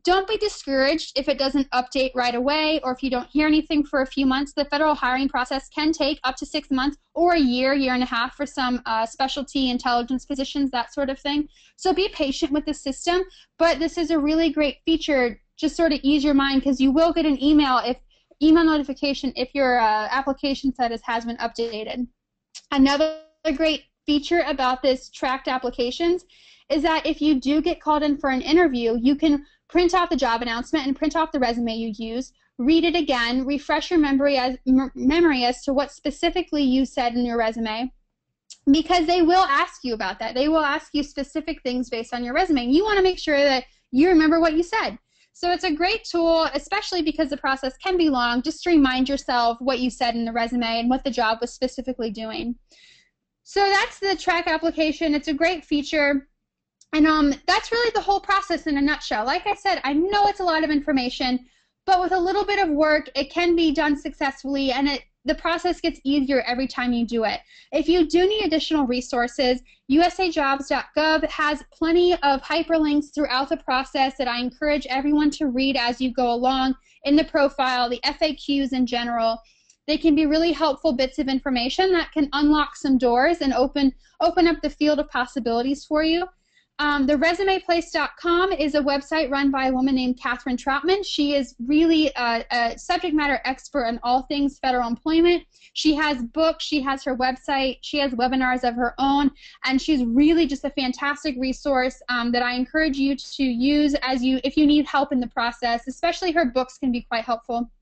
Don't be discouraged if it doesn't update right away or if you don't hear anything for a few months. The federal hiring process can take up to 6 months or a year, year and a half for some specialty intelligence positions, that sort of thing. So be patient with the system, but this is a really great feature. Just sort of ease your mind because you will get an email notification if your application status has been updated. Another great feature about this tracked applications is that if you do get called in for an interview, you can print out the job announcement and print off the resume you use, read it again, refresh your memory as to what specifically you said in your resume, because they will ask you about that. They will ask you specific things based on your resume, and you want to make sure that you remember what you said. So it's a great tool, especially because the process can be long, just to remind yourself what you said in the resume and what the job was specifically doing. So that's the track application. It's a great feature. And that's really the whole process in a nutshell. Like I said, I know it's a lot of information, but with a little bit of work, it can be done successfully, and the process gets easier every time you do it. If you do need additional resources, USAJobs.gov has plenty of hyperlinks throughout the process that I encourage everyone to read as you go along in the profile, the FAQs in general. They can be really helpful bits of information that can unlock some doors and open up the field of possibilities for you. The resumeplace.com is a website run by a woman named Catherine Troutman. She is really a subject matter expert on all things federal employment. She has books, she has her website, she has webinars of her own, and she's really just a fantastic resource that I encourage you to use if you need help in the process. Especially her books can be quite helpful.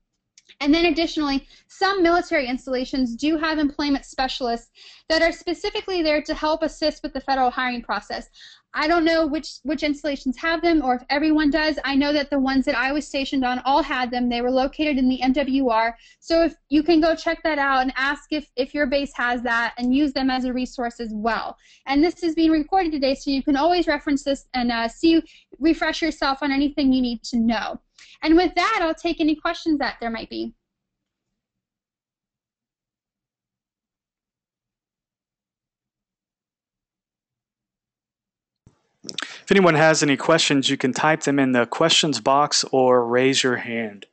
And then additionally, some military installations do have employment specialists that are specifically there to help assist with the federal hiring process. I don't know which installations have them or if everyone does. I know that the ones that I was stationed on all had them. They were located in the MWR. So if you can go check that out and ask if your base has that and use them as a resource as well. And this is being recorded today, so you can always reference this and refresh yourself on anything you need to know. And with that, I'll take any questions that there might be.
If anyone has any questions, you can type them in the questions box or raise your hand.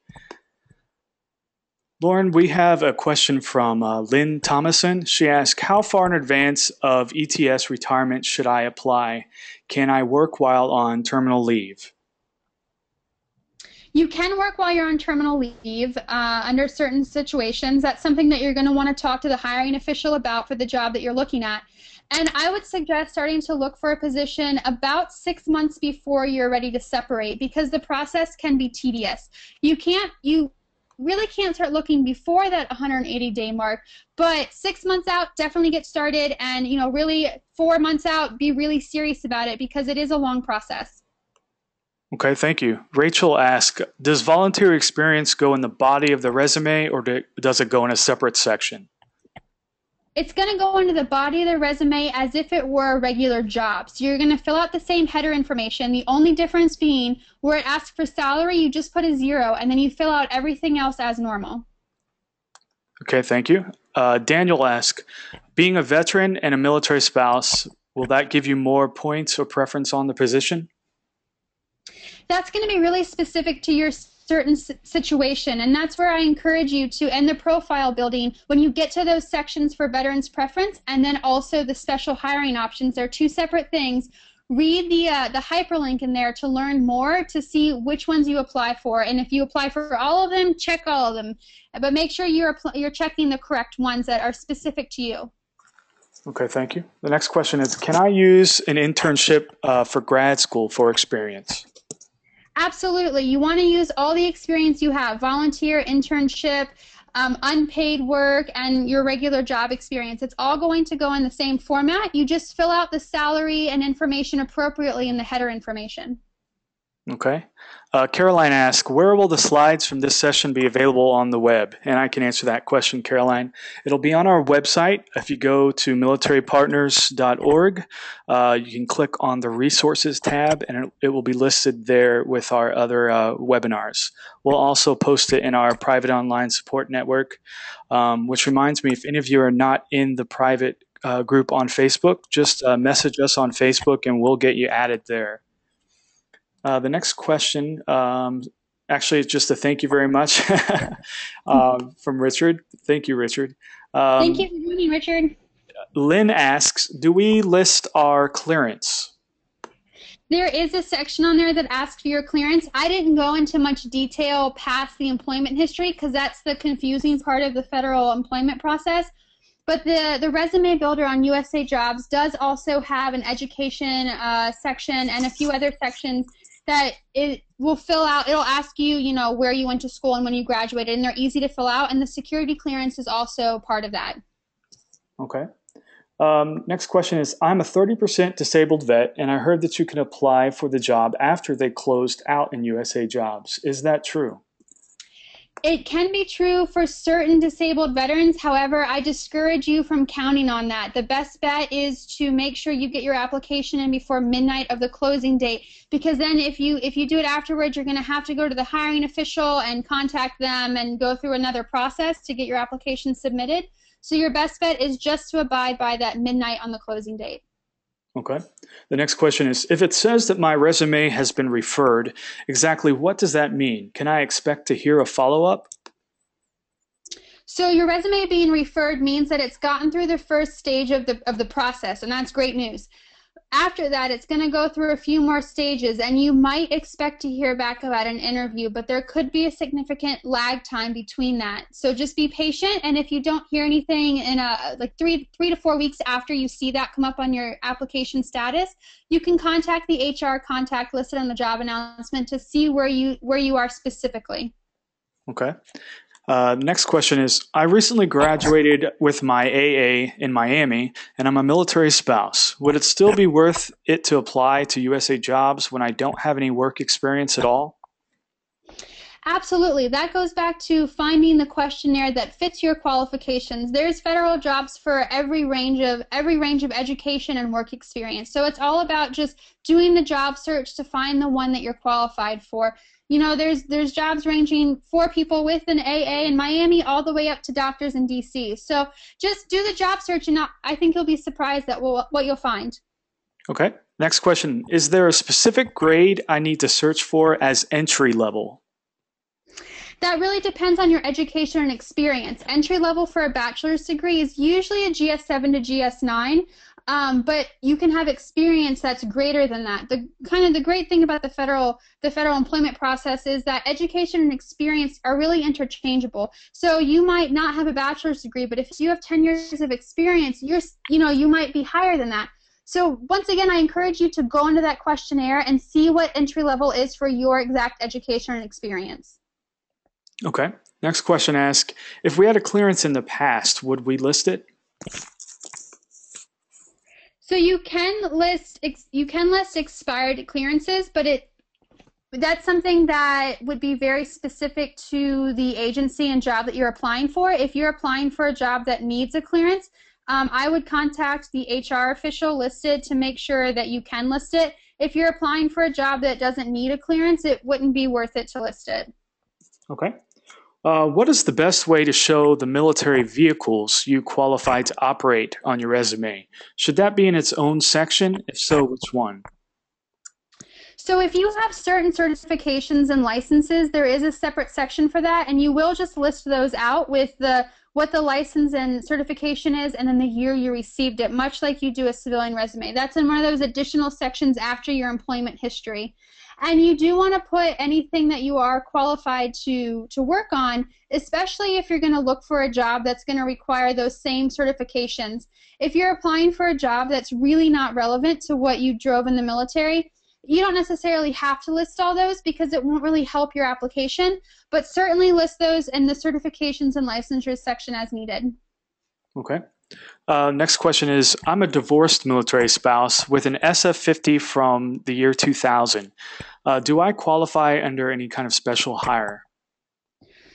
Lauren, we have a question from Lynn Thomason. She asked, how far in advance of ETS retirement should I apply? Can I work while on terminal leave?
You can work while you're on terminal leave under certain situations. That's something that you're going to want to talk to the hiring official about for the job that you're looking at. And I would suggest starting to look for a position about 6 months before you're ready to separate, because the process can be tedious. You really can't start looking before that 180-day mark, but 6 months out, definitely get started, and really 4 months out, be really serious about it, because it is a long process.
Okay, thank you. Rachel asked, does volunteer experience go in the body of the resume, or does it go in a separate section?
It's going to go into the body of the resume as if it were a regular job. So you're going to fill out the same header information, the only difference being where it asks for salary, you just put a 0, and then you fill out everything else as normal.
Okay, thank you. Daniel asked, being a veteran and a military spouse, will that give you more points or preference on the position?
That's going to be really specific to your certain situation, and that's where I encourage you to end the profile building when you get to those sections for veterans preference and then also the special hiring options. They're two separate things. read the hyperlink in there to learn more, to see which ones you apply for. And if you apply for all of them, check all of them. But make sure you're checking the correct ones that are specific to you.
Okay, thank you. The next question is, can I use an internship for grad school for experience?
Absolutely. You want to use all the experience you have, volunteer, internship, unpaid work, and your regular job experience. It's all going to go in the same format. You just fill out the salary and information appropriately in the header information.
Okay. Caroline asks, where will the slides from this session be available on the web? And I can answer that question, Caroline. It'll be on our website. If you go to militarypartners.org, you can click on the resources tab, and it will be listed there with our other webinars. We'll also post it in our private online support network, which reminds me, if any of you are not in the private group on Facebook, just message us on Facebook and we'll get you added there. The next question, actually, it's just a thank you very much from Richard. Thank you, Richard.
Thank you for joining, Richard.
Lynn asks, do we list our clearance?
There is a section on there that asks for your clearance. I didn't go into much detail past the employment history because that's the confusing part of the federal employment process. But the resume builder on USA Jobs does also have an education section and a few other sections that it will fill out. It'll ask you, you know, where you went to school and when you graduated, and they're easy to fill out, and the security clearance is also part of that.
Okay. Next question is, I'm a 30% disabled vet, and I heard that you can apply for the job after they closed out in USA Jobs. Is that true?
It can be true for certain disabled veterans. However, I discourage you from counting on that. The best bet is to make sure you get your application in before midnight of the closing date, because then if you do it afterwards, you're going to have to go to the hiring official and contact them and go through another process to get your application submitted. So your best bet is just to abide by that midnight on the closing date.
Okay. The next question is, if it says that my resume has been referred, exactly what does that mean? Can I expect to hear a follow-up?
So your resume being referred means that it's gotten through the first stage of the process, and that's great news. After that, it's going to go through a few more stages, and you might expect to hear back about an interview, but there could be a significant lag time between that. So just be patient, and if you don't hear anything in like three to 4 weeks after you see that come up on your application status, you can contact the HR contact listed on the job announcement to see where you are specifically.
Okay. Next question is, I recently graduated with my AA in Miami, and I'm a military spouse. Would it still be worth it to apply to USA Jobs when I don't have any work experience at all?
Absolutely. That goes back to finding the questionnaire that fits your qualifications. There's federal jobs for every range of education and work experience. So it's all about just doing the job search to find the one that you're qualified for. You know, there's jobs ranging for people with an AA in Miami all the way up to doctors in DC. So just do the job search, and I think you'll be surprised at what you'll find.
Okay. Next question. Is there a specific grade I need to search for as entry level?
That really depends on your education and experience. Entry level for a bachelor's degree is usually a GS7 to GS9. But you can have experience that's greater than that. The great thing about the federal employment process is that education and experience are really interchangeable. So you might not have a bachelor's degree, but if you have 10 years of experience, you might be higher than that. So once again, I encourage you to go into that questionnaire and see what entry level is for your exact education and experience.
Okay. Next question asks, if we had a clearance in the past, would we list it?
So you can list expired clearances, but that's something that would be very specific to the agency and job that you're applying for. If you're applying for a job that needs a clearance, I would contact the HR official listed to make sure that you can list it. If you're applying for a job that doesn't need a clearance, it wouldn't be worth it to list it.
Okay. What is the best way to show the military vehicles you qualify to operate on your resume? Should that be in its own section? If so, which one?
So if you have certain certifications and licenses, there is a separate section for that, and you will just list those out with the what the license and certification is, and then the year you received it, much like you do a civilian resume. That's in one of those additional sections after your employment history. And you do want to put anything that you are qualified to work on, especially if you're going to look for a job that's going to require those same certifications. If you're applying for a job that's really not relevant to what you drove in the military, you don't necessarily have to list all those because it won't really help your application, but certainly list those in the certifications and licensures section as needed.
Okay. Next question is, I'm a divorced military spouse with an SF-50 from the year 2000. Do I qualify under any kind of special hire?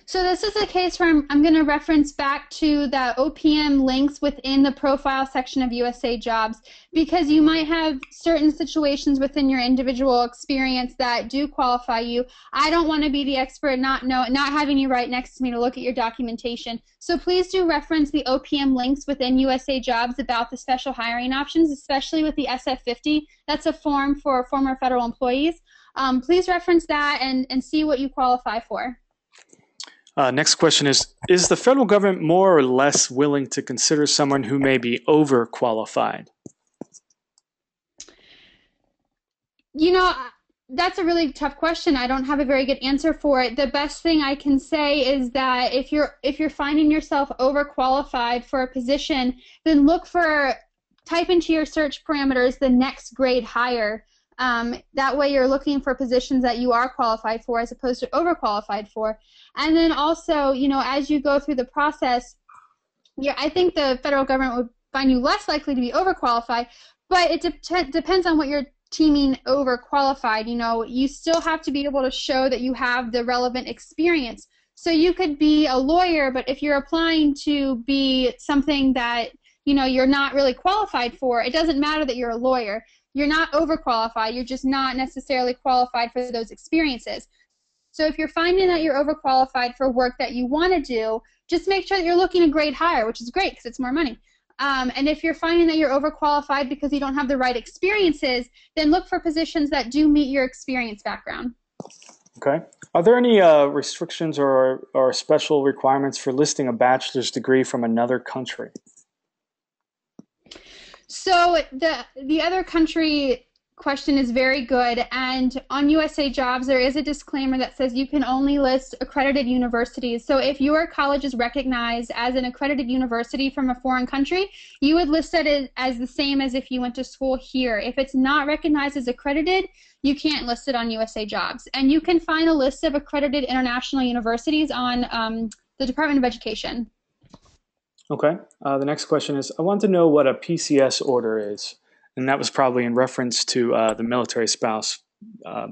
So this is a case where I'm going to reference back to the OPM links within the profile section of USA Jobs, because you might have certain situations within your individual experience that do qualify you. I don't want to be the expert, not having you right next to me to look at your documentation. So please do reference the OPM links within USA Jobs about the special hiring options, especially with the SF-50. That's a form for former federal employees. Please reference that and see what you qualify for.
Next question is the federal government more or less willing to consider someone who may be overqualified?
You know, that's a really tough question. I don't have a very good answer for it. The best thing I can say is that if you're finding yourself overqualified for a position, then type into your search parameters the next grade higher. That way you're looking for positions that you are qualified for as opposed to overqualified for. And then also, you know, as you go through the process, I think the federal government would find you less likely to be overqualified, but it depends on what you're teaming overqualified. You know, you still have to be able to show that you have the relevant experience. So you could be a lawyer, but if you're applying to be something that, you know, you're not really qualified for, it doesn't matter that you're a lawyer. You're not overqualified, you're just not necessarily qualified for those experiences. So if you're finding that you're overqualified for work that you want to do, just make sure that you're looking a grade higher, which is great because it's more money. And if you're finding that you're overqualified because you don't have the right experiences, then look for positions that do meet your experience background.
Okay. Are there any restrictions or special requirements for listing a bachelor's degree from another country?
So the other country question is very good, and on USA Jobs there is a disclaimer that says you can only list accredited universities. So if your college is recognized as an accredited university from a foreign country, you would list it as the same as if you went to school here. If it's not recognized as accredited, you can't list it on USA Jobs. And you can find a list of accredited international universities on the Department of Education.
Okay. The next question is, I want to know what a PCS order is. And that was probably in reference to the military spouse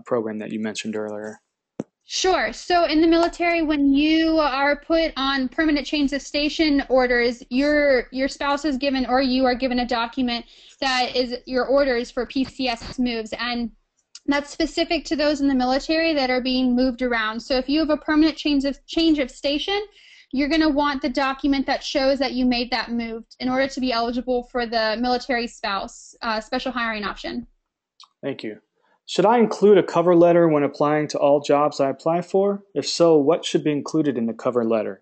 program that you mentioned earlier.
Sure. So in the military, when you are put on permanent change of station orders, your spouse is given, or you are given, a document that is your orders for PCS moves. And that's specific to those in the military that are being moved around. So if you have a permanent change of station, you're going to want the document that shows that you made that move in order to be eligible for the military spouse special hiring option. Thank
you. Should I include a cover letter when applying to all jobs I apply for? If so, what should be included in the cover letter?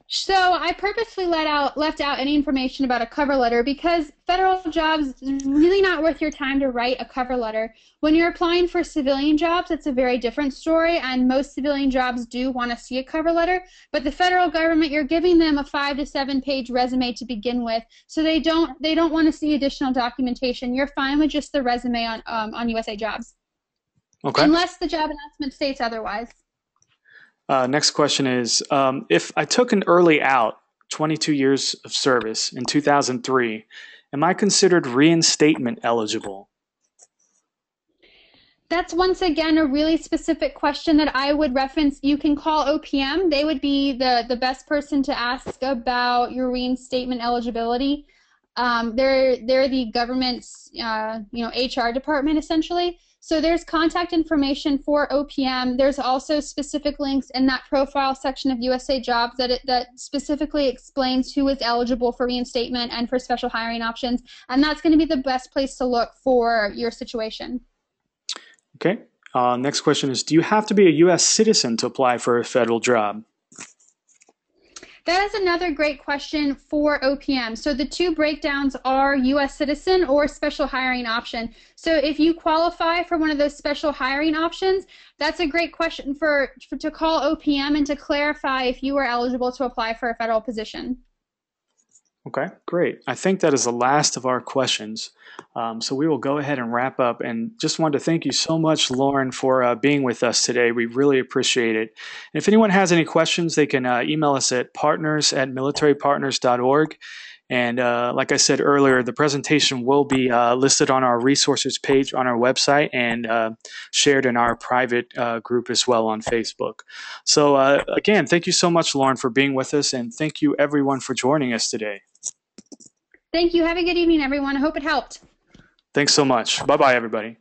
So I purposely left out any information about a cover letter because federal jobs is really not worth your time to write a cover letter. When you're applying for civilian jobs, it's a very different story, and most civilian jobs do want to see a cover letter. But the federal government, you're giving them a 5 to 7 page resume to begin with, so they don't want to see additional documentation. You're fine with just the resume on USA Jobs, okay, unless the job announcement states otherwise.
Next question is, if I took an early out, 22 years of service in 2003, am I considered reinstatement eligible?
That's once again a really specific question that I would reference. You can call OPM. They would be the best person to ask about your reinstatement eligibility. They're the government's HR department essentially. So there's contact information for OPM. There's also specific links in that profile section of USA Jobs that specifically explains who is eligible for reinstatement and for special hiring options. And that's going to be the best place to look for your situation.
Okay. Next question is, do you have to be a U.S. citizen to apply for a federal job?
That is another great question for OPM. So the two breakdowns are U.S. citizen or special hiring option. So if you qualify for one of those special hiring options, that's a great question to call OPM and to clarify if you are eligible to apply for a federal position.
Okay, great. I think that is the last of our questions. So we will go ahead and wrap up, and just wanted to thank you so much, Lauren, for being with us today. We really appreciate it. And if anyone has any questions, they can email us at partners@militarypartners.org. And like I said earlier, the presentation will be listed on our resources page on our website and shared in our private group as well on Facebook. So again, thank you so much, Lauren, for being with us, and thank you everyone for joining us today.
Thank you. Have a good evening, everyone. I hope it helped.
Thanks so much. Bye-bye, everybody.